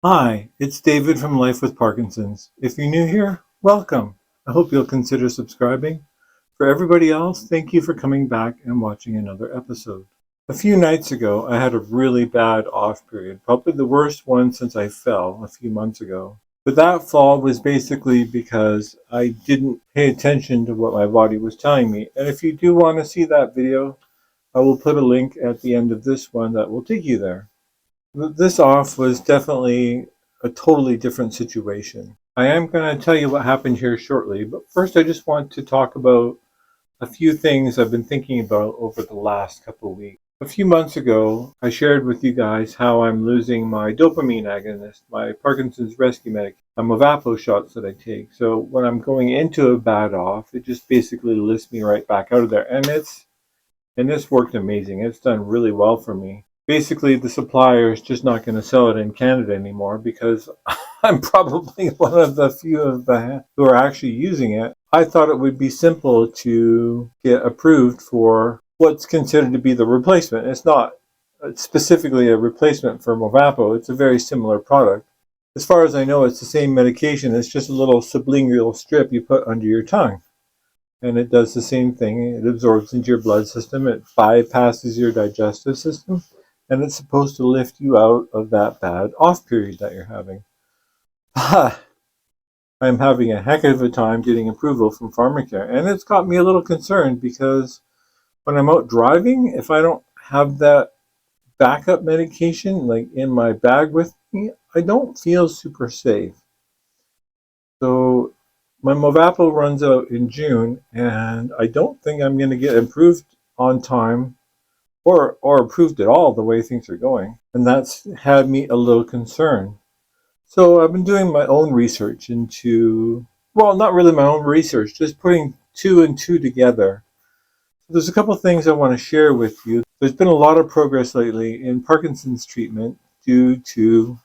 Hi, it's David from Life with Parkinson's. If you're new here, welcome. I hope you'll consider subscribing. For everybody else, thank you for coming back and watching another episode. A few nights ago, I had a really bad off period, probably the worst one since I fell a few months ago. But that fall was basically because I didn't pay attention to what my body was telling me. And if you do want to see that video, I will put a link at the end of this one that will take you there. This off was definitely a totally different situation. I am going to tell you what happened here shortly, but first I just want to talk about a few things I've been thinking about over the last couple of weeks. A few months ago, I shared with you guys how I'm losing my dopamine agonist, my Parkinson's rescue medication, Movapo shots that I take. So when I'm going into a bad off, it just basically lifts me right back out of there. And it's worked amazing. It's done really well for me. Basically, the supplier is just not going to sell it in Canada anymore because I'm probably one of the few of the who are actually using it. I thought it would be simple to get approved for what's considered to be the replacement. It's not specifically a replacement for Movapo. It's a very similar product. As far as I know, it's the same medication. It's just a little sublingual strip you put under your tongue. And it does the same thing. It absorbs into your blood system. It bypasses your digestive system. And it's supposed to lift you out of that bad off period that you're having. I'm having a heck of a time getting approval from pharmacare. And it's got me a little concerned because when I'm out driving, if I don't have that backup medication like in my bag with me, I don't feel super safe. So my Movapo runs out in June, and I don't think I'm going to get approved on time or approved at all the way things are going. And that's had me a little concerned. So I've been doing my own research into, well, not really my own research, just putting two and two together. There's a couple of things I want to share with you. There's been a lot of progress lately in Parkinson's treatment due to,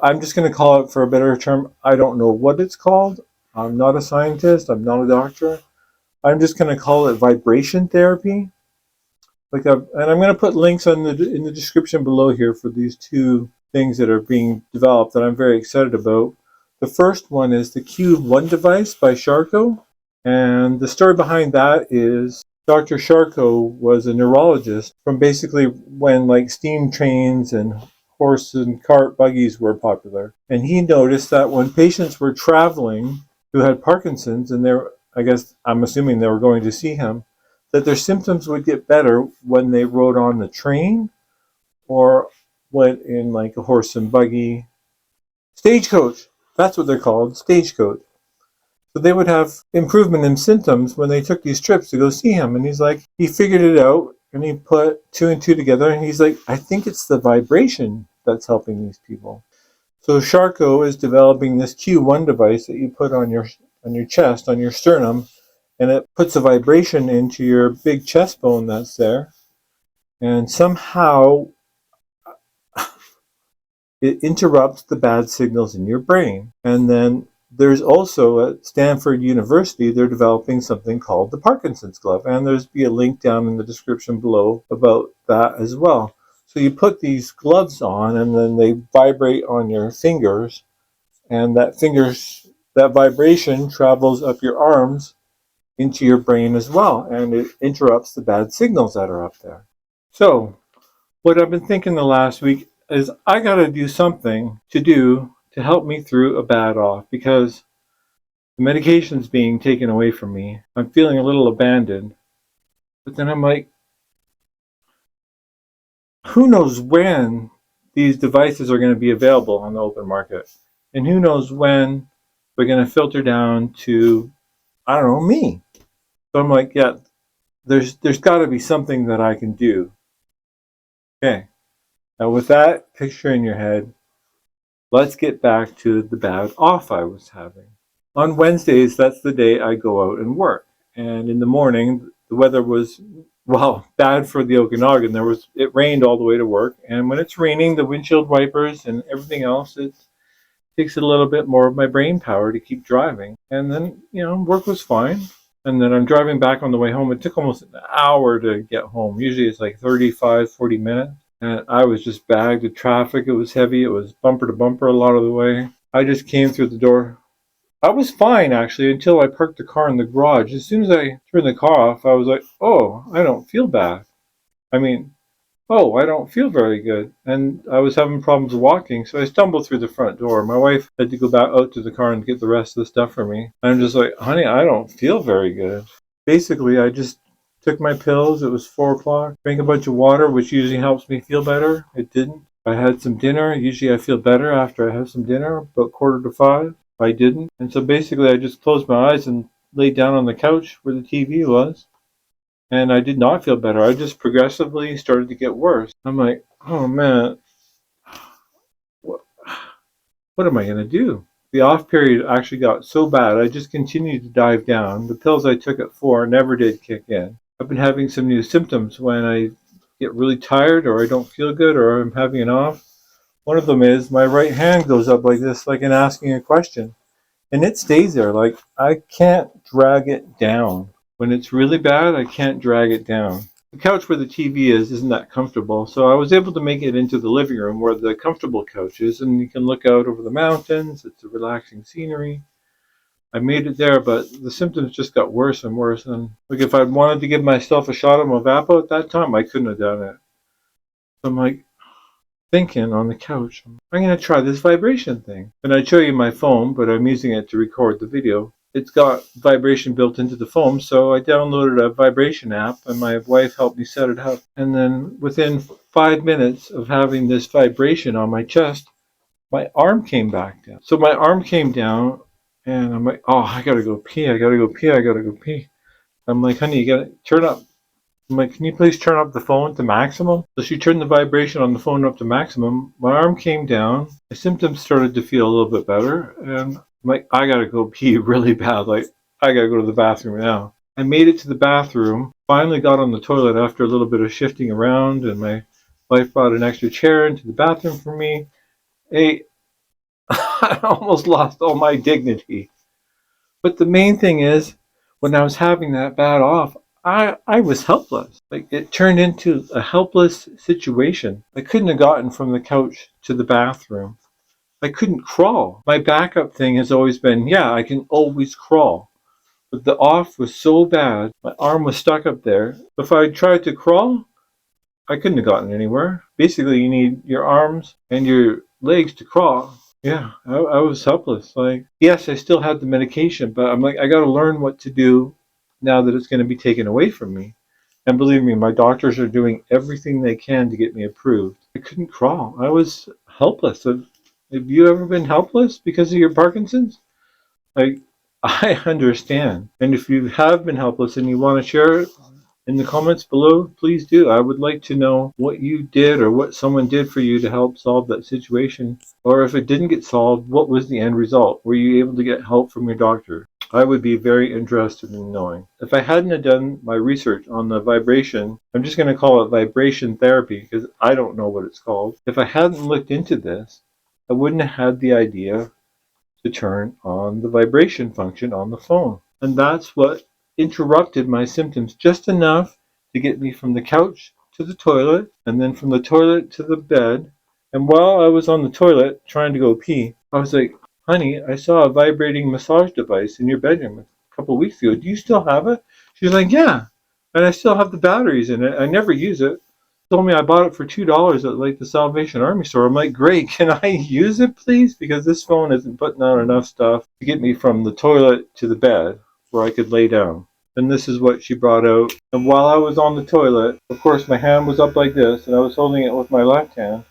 I'm just going to call it, for a better term, I don't know what it's called. I'm not a scientist. I'm not a doctor. I'm just going to call it vibration therapy. And I'm going to put links in the description below here for these two things that are being developed that I'm very excited about. The first one is the Q1 device by Charco. And the story behind that is Dr. Charco was a neurologist from basically when like steam trains and horse and cart buggies were popular. And he noticed that when patients were traveling who had Parkinson's, and I'm assuming they were going to see him, that their symptoms would get better when they rode on the train or went in like a horse and buggy. Stagecoach, that's what they're called, stagecoach. So they would have improvement in symptoms when they took these trips to go see him. And he's like, he figured it out and he put two and two together. And he's like, I think it's the vibration that's helping these people. So Charco is developing this Q1 device that you put on your chest, on your sternum, and it puts a vibration into your big chest bone that's there. And somehow it interrupts the bad signals in your brain. And then there's also at Stanford University, they're developing something called the Parkinson's glove. And there's be a link down in the description below about that as well. So you put these gloves on and then they vibrate on your fingers, and that vibration travels up your arms into your brain as well, and it interrupts the bad signals that are up there. So what I've been thinking the last week is I got to do something to help me through a bad off, because the medication's being taken away from me. I'm feeling a little abandoned. But then I'm like, who knows when these devices are going to be available on the open market? And who knows when we're going to filter down to, I don't know, me. So I'm like, yeah, there's got to be something that I can do. Okay. Now with that picture in your head, let's get back to the bad off I was having. On Wednesdays, that's the day I go out and work. And in the morning, the weather was, well, bad for the Okanagan. It rained all the way to work. And when it's raining, the windshield wipers and everything else, it takes a little bit more of my brain power to keep driving. And then, work was fine. And then I'm driving back on the way home. It took almost an hour to get home. Usually it's like 35, 40 minutes. and I was just bagged with traffic. It was heavy. It was bumper to bumper a lot of the way. I just came through the door. I was fine, actually, until I parked the car in the garage. As soon as I turned the car off, I was like, oh, I don't feel bad. I mean, oh, I don't feel very good. And I was having problems walking, so I stumbled through the front door. My wife had to go back out to the car and get the rest of the stuff for me. I'm just like, honey, I don't feel very good. Basically, I just took my pills. It was 4 o'clock. Drank a bunch of water, which usually helps me feel better. It didn't. I had some dinner. Usually I feel better after I have some dinner, about 4:45. I didn't. And so basically I just closed my eyes and laid down on the couch where the TV was. And I did not feel better. I just progressively started to get worse. I'm like, oh man, what am I going to do? The off period actually got so bad, I just continued to dive down. The pills I took at 4 never did kick in. I've been having some new symptoms when I get really tired or I don't feel good or I'm having an off. One of them is my right hand goes up like this, like in asking a question. And it stays there. Like, I can't drag it down. When it's really bad, I can't drag it down. The couch where the TV is isn't that comfortable, so I was able to make it into the living room where the comfortable couch is, and you can look out over the mountains. It's a relaxing scenery. I made it there, but the symptoms just got worse and worse. And like, if I wanted to give myself a shot of Movapo at that time, I couldn't have done it. So I'm like, thinking on the couch, I'm going to try this vibration thing. And I'd show you my phone, but I'm using it to record the video. It's got vibration built into the phone, so I downloaded a vibration app, and my wife helped me set it up. And then within 5 minutes of having this vibration on my chest, my arm came back down. So my arm came down, and I'm like, oh, I got to go pee, I got to go pee, I got to go pee. I'm like, honey, you got to turn up. I'm like, can you please turn up the phone to maximum? So she turned the vibration on the phone up to maximum. My arm came down. My symptoms started to feel a little bit better. And I'm like, I gotta go pee really bad. Like, I gotta go to the bathroom now. I made it to the bathroom. Finally got on the toilet after a little bit of shifting around. And my wife brought an extra chair into the bathroom for me. Hey, I almost lost all my dignity. But the main thing is, when I was having that bad off, I was helpless. Like, it turned into a helpless situation. I couldn't have gotten from the couch to the bathroom. I couldn't crawl. My backup thing has always been, yeah, I can always crawl. But the off was so bad, my arm was stuck up there. If I tried to crawl, I couldn't have gotten anywhere. Basically, you need your arms and your legs to crawl. Yeah, I was helpless. Like, yes, I still had the medication, but I'm like, I got to learn what to do now that it's going to be taken away from me. And believe me, my doctors are doing everything they can to get me approved. I couldn't crawl. I was helpless. Have you ever been helpless because of your Parkinson's? Like, I understand. And if you have been helpless and you want to share it in the comments below, please do. I would like to know what you did or what someone did for you to help solve that situation. Or if it didn't get solved, what was the end result? Were you able to get help from your doctor? I would be very interested in knowing. If I hadn't have done my research on the vibration, I'm just going to call it vibration therapy because I don't know what it's called. If I hadn't looked into this, I wouldn't have had the idea to turn on the vibration function on the phone. And that's what interrupted my symptoms just enough to get me from the couch to the toilet, and then from the toilet to the bed. And while I was on the toilet trying to go pee, I was like, honey, I saw a vibrating massage device in your bedroom a couple of weeks ago. Do you still have it? She's like, yeah. And I still have the batteries in it. I never use it. Told me I bought it for $2 at like the Salvation Army store. I'm like, great, can I use it please? Because this phone isn't putting out enough stuff to get me from the toilet to the bed where I could lay down. And this is what she brought out. And while I was on the toilet, of course my hand was up like this and I was holding it with my left hand.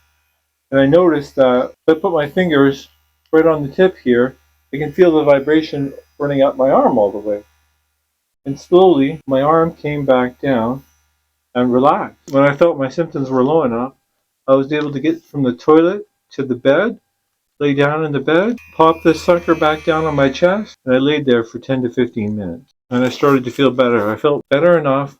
And I noticed that if I put my fingers right on the tip here, I can feel the vibration running up my arm all the way. And slowly my arm came back down and relaxed. When I felt my symptoms were low enough, I was able to get from the toilet to the bed, lay down in the bed, pop this sucker back down on my chest, and I laid there for 10 to 15 minutes. And I started to feel better. I felt better enough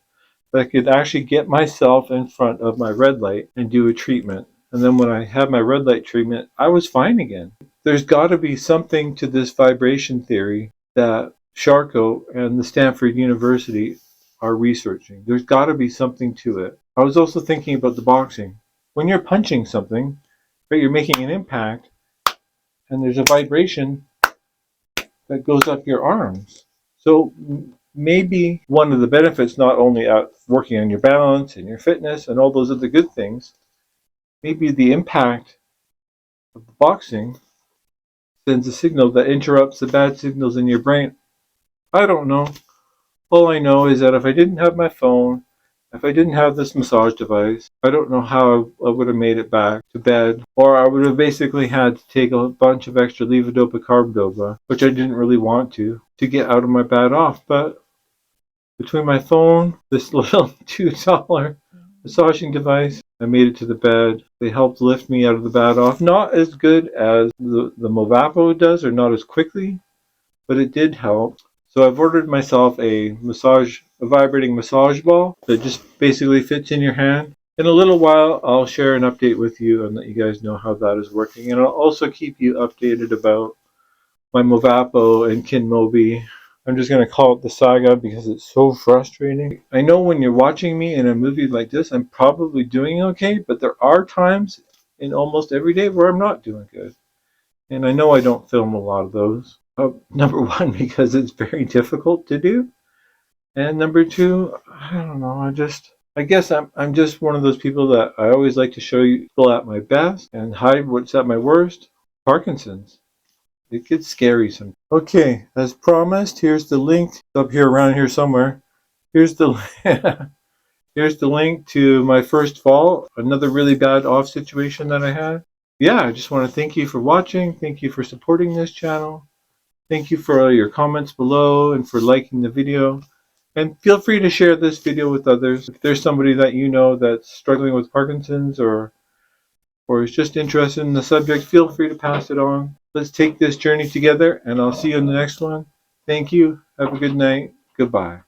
that I could actually get myself in front of my red light and do a treatment. And then when I had my red light treatment, I was fine again. There's got to be something to this vibration theory that Charco and the Stanford University are researching. There's got to be something to it. I was also thinking about the boxing. when you're punching something, but you're making an impact, and there's a vibration that goes up your arms. So maybe one of the benefits, not only at working on your balance and your fitness and all those other good things, maybe the impact of the boxing sends a signal that interrupts the bad signals in your brain. I don't know. All I know is that if I didn't have my phone, if I didn't have this massage device, I don't know how I would have made it back to bed, or I would have basically had to take a bunch of extra levodopa carbidopa, which I didn't really want to get out of my bed off. But between my phone, this little $2 massaging device, I made it to the bed. They helped lift me out of the bed off. Not as good as the Movapo does, or not as quickly, but it did help. So I've ordered myself a vibrating massage ball that just basically fits in your hand. In a little while, I'll share an update with you and let you guys know how that is working. And I'll also keep you updated about my Movapo and Kinmobi. I'm just going to call it the saga because it's so frustrating. I know when you're watching me in a movie like this, I'm probably doing okay, but there are times in almost every day where I'm not doing good. And I know I don't film a lot of those. Number one, because it's very difficult to do. And number two, I don't know, I guess I'm just one of those people that I always like to show you people at my best and hide what's at my worst. Parkinson's. It gets scary sometimes. Okay, as promised, here's the link up here around here somewhere. Here's the here's the link to my first fall, another really bad off situation that I had. Yeah, I just want to thank you for watching. Thank you for supporting this channel. Thank you for all your comments below and for liking the video. And feel free to share this video with others. If there's somebody that you know that's struggling with Parkinson's or is just interested in the subject, feel free to pass it on. Let's take this journey together, and I'll see you in the next one. Thank you. Have a good night. Goodbye.